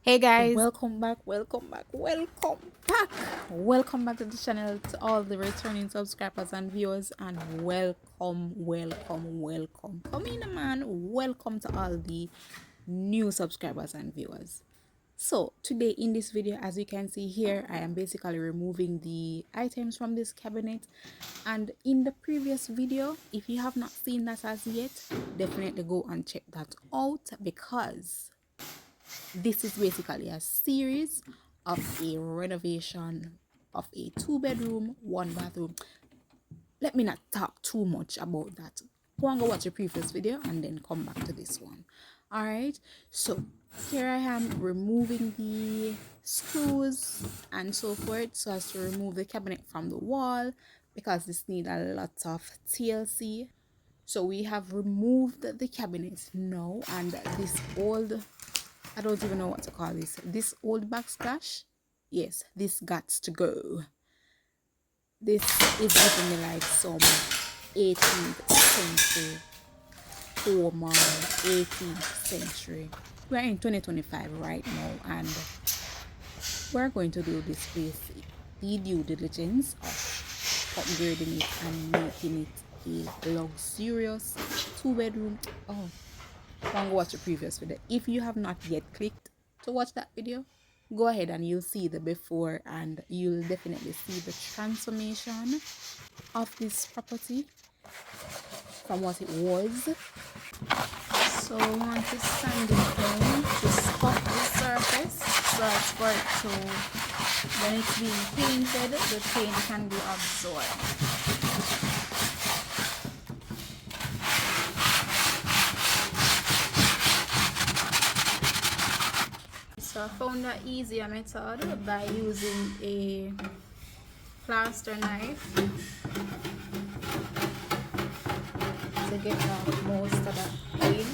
Hey guys, welcome back to the channel, to all the returning subscribers and viewers, and welcome come in, man. Welcome to all the new subscribers and viewers. So today in this video, as you can see here, I am basically removing the items from this cabinet. And in the previous video, if you have not seen that as yet, definitely go and check that out, because this is basically a series of a renovation of a 2-bedroom, 1-bathroom. Let me not talk too much about that. Go and go watch the previous video and then come back to this one. All right, so here I am removing the screws and so forth, so as to remove the cabinet from the wall, because this needs a lot of TLC. So we have removed the cabinet now, and this old, I don't even know what to call this old backsplash, yes, this got to go. This is giving me like some 18th century formal 18th century. We're in 2025 right now, and we're going to do this with the due diligence of upgrading it and making it a luxurious 2-bedroom. Oh, go watch the previous video. If you have not yet clicked to watch that video, go ahead and you'll see the before, and you'll definitely see the transformation of this property from what it was. So we want to sand it down to scuff the surface, so as for it to, when it's being painted, the paint can be absorbed. So I found an easier method by using a plaster knife to get off most of that paint.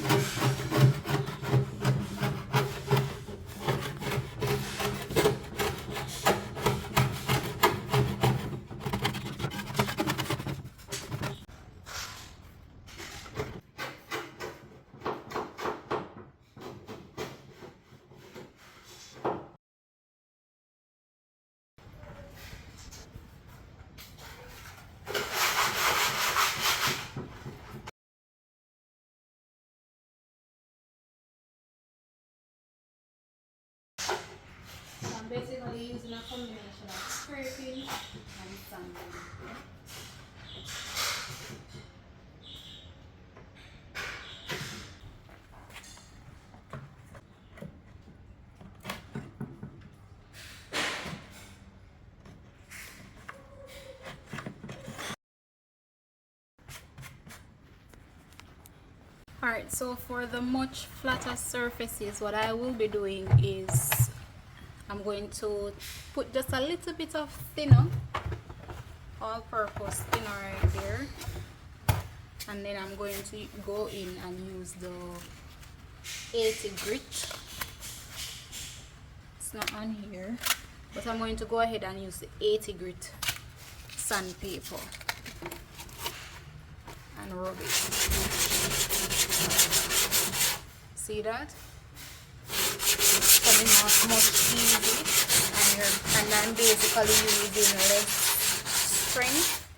I'm basically using a combination of scraping and sanding. Alright, so for the much flatter surfaces, what I will be doing is I'm going to put just a little bit of thinner, all-purpose thinner right there, and then I'm going to go in and use the 80 grit. It's not on here, but I'm going to go ahead and use the 80 grit sandpaper and rub it. See that? Coming off much easy, and I'm basically using less strength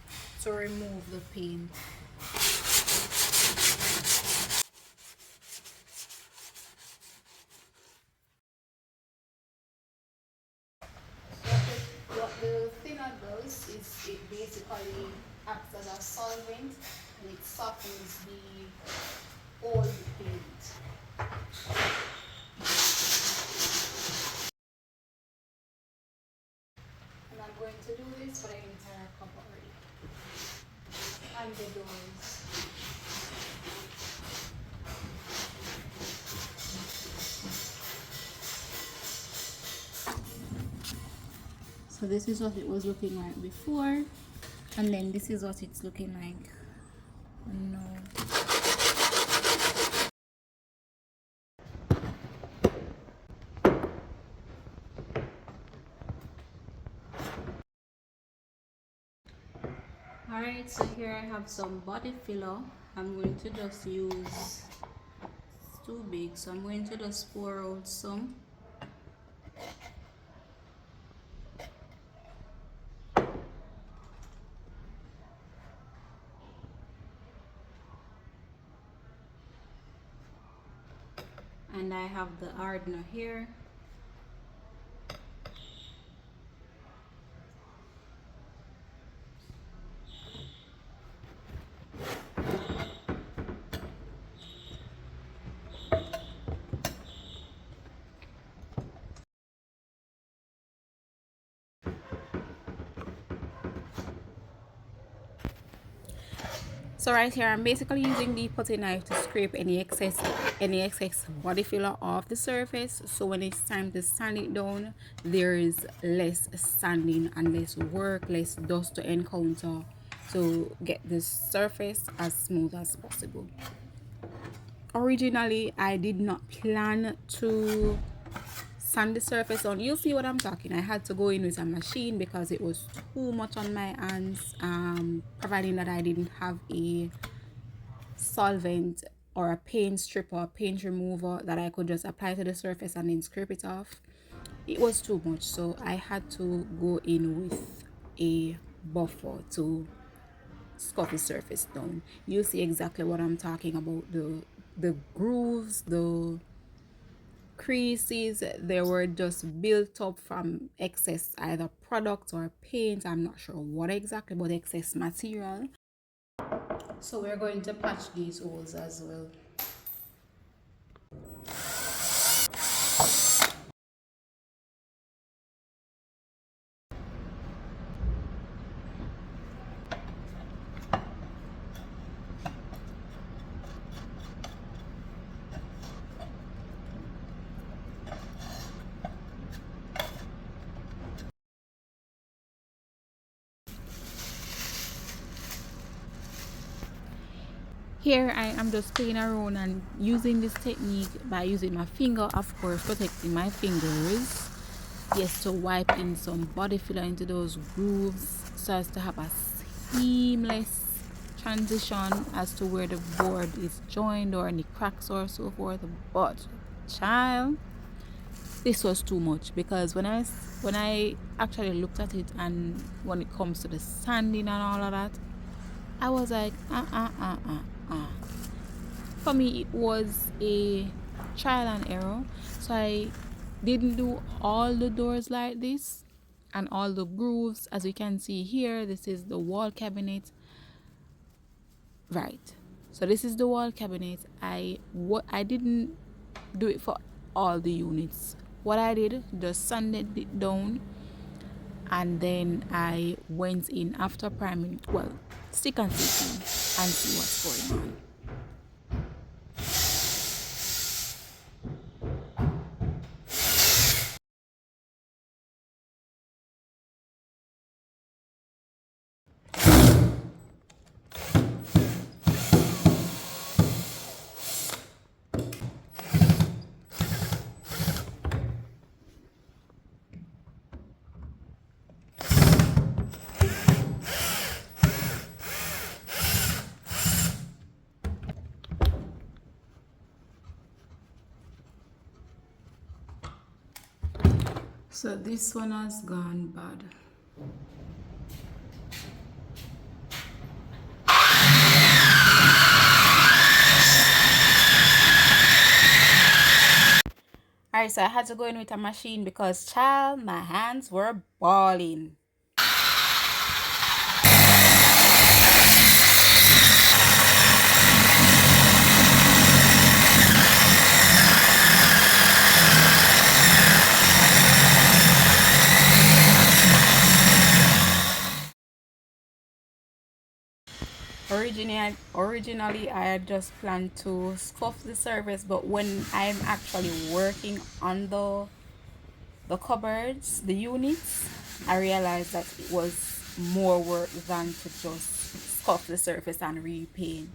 to remove the paint. What the thinner does is it basically acts as a solvent, and it softens the old paint. And I'm going to do this for the entire cupboard and the doors. So this is what it was looking like before, and then this is what it's looking like now. Alright, so here I have some body filler. I'm going to just use, it's too big, so I'm going to just pour out some and I have the hardener here. So right here, I'm basically using the putty knife to scrape any excess body filler off the surface. So when it's time to sand it down, there is less sanding and less work, less dust to encounter to get the surface as smooth as possible. Originally, I did not plan to sand the surface on. You'll see what I'm talking. I had to go in with a machine because it was too much on my hands, providing that I didn't have a solvent or a paint stripper or paint remover that I could just apply to the surface and then scrape it off. It was too much, so I had to go in with a buffer to scuff the surface down. You see exactly what I'm talking about. The grooves, the creases, they were just built up from excess either product or paint. I'm not sure what exactly, but excess material. So we're going to patch these holes as well. Here I am just playing around and using this technique by using my finger, of course, protecting my fingers. Yes, to wipe in some body filler into those grooves so as to have a seamless transition as to where the board is joined or any cracks or so forth. But child, this was too much, because when I actually looked at it, and when it comes to the sanding and all of that, I was like, For me, it was a trial and error. So I didn't do all the doors like this and all the grooves. As you can see here, this is the wall cabinet. Right. So this is the wall cabinet. I didn't do it for all the units. What I did, just sanded it down, and then I went in after priming, well, stick and sticking, and see what's going on. So this one has gone bad. Alright, so I had to go in with a machine because, child, my hands were balling. Originally, I had just planned to scuff the surface, but when I'm actually working on the cupboards, the units, I realized that it was more work than to just scuff the surface and repaint.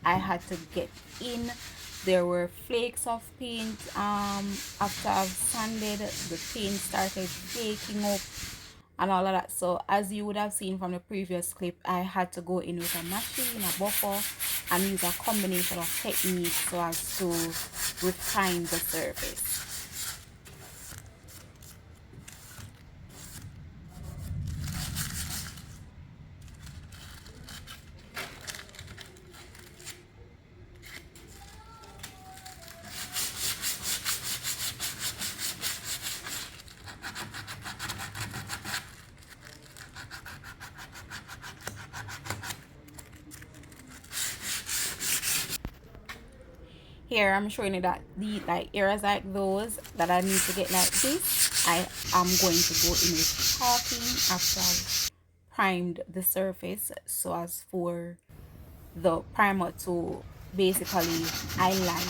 I had to get in. There were flakes of paint. After I've sanded, the paint started flaking up and all of that. So as you would have seen from the previous clip, I had to go in with a machine, a buffer, and use a combination of techniques so as to refine the surface. Here I'm showing you that the like areas like those that I need to get like this, I am going to go in with caulking after I've primed the surface, so as for the primer to basically highlight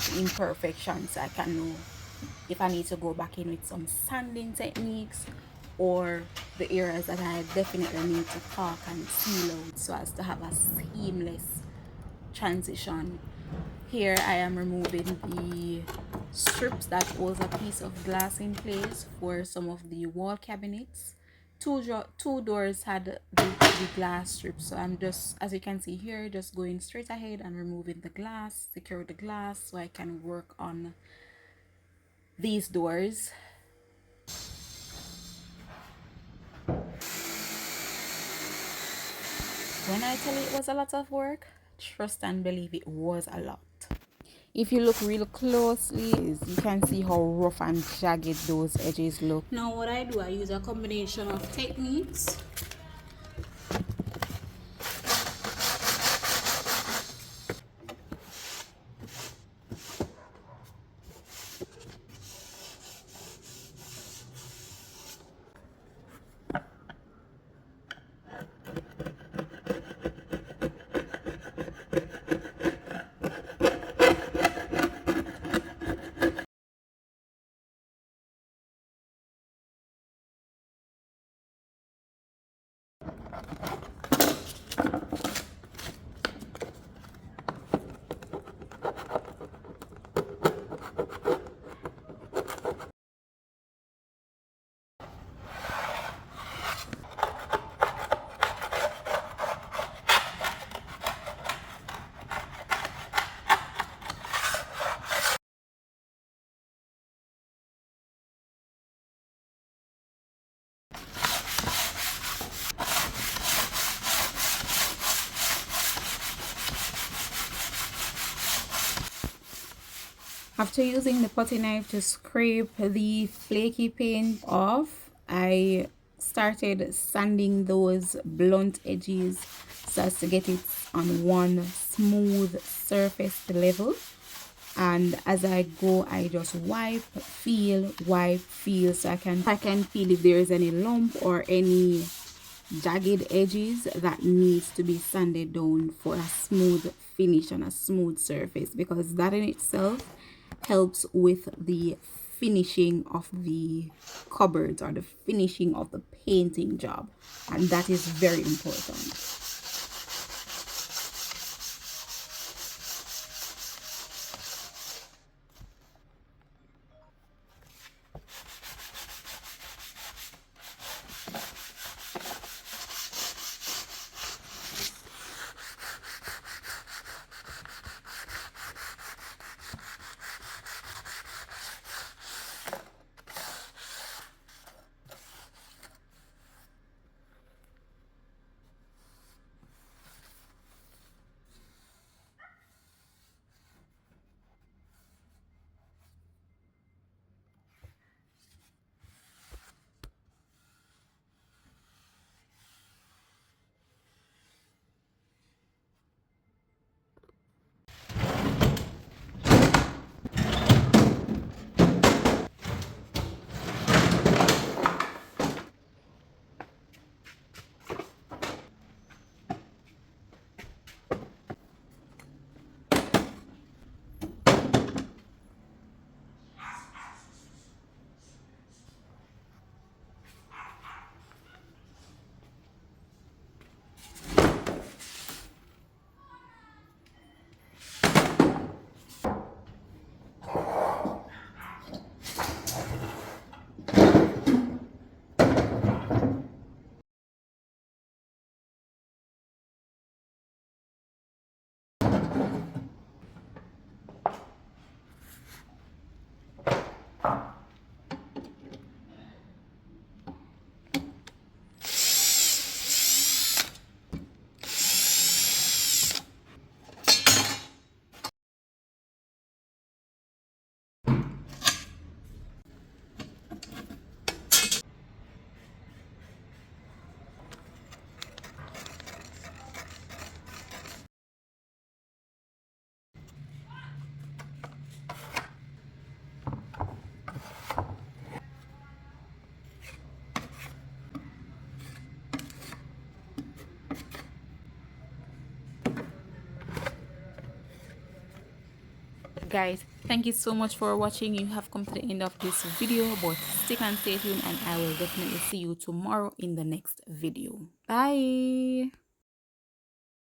the imperfections. I can know if I need to go back in with some sanding techniques, or the areas that I definitely need to caulk and seal out so as to have a seamless transition. Here I am removing the strips that holds a piece of glass in place for some of the wall cabinets. Two doors had the glass strips, so I'm just, as you can see here, just going straight ahead and removing the glass, secure the glass so I can work on these doors. When I tell you it was a lot of work, trust and believe it was a lot. If you look real closely, you can see how rough and jagged those edges look. Now what I do, I use a combination of techniques. After using the putty knife to scrape the flaky paint off, I started sanding those blunt edges so as to get it on one smooth surface level. And as I go, I just wipe, feel, so I can feel if there is any lump or any jagged edges that needs to be sanded down for a smooth finish on a smooth surface, because that in itself helps with the finishing of the cupboards or the finishing of the painting job, and that is very important. guys, thank you so much for watching. You have come to the end of this video, but stick and stay tuned, and I will definitely see you tomorrow in the next video. Bye.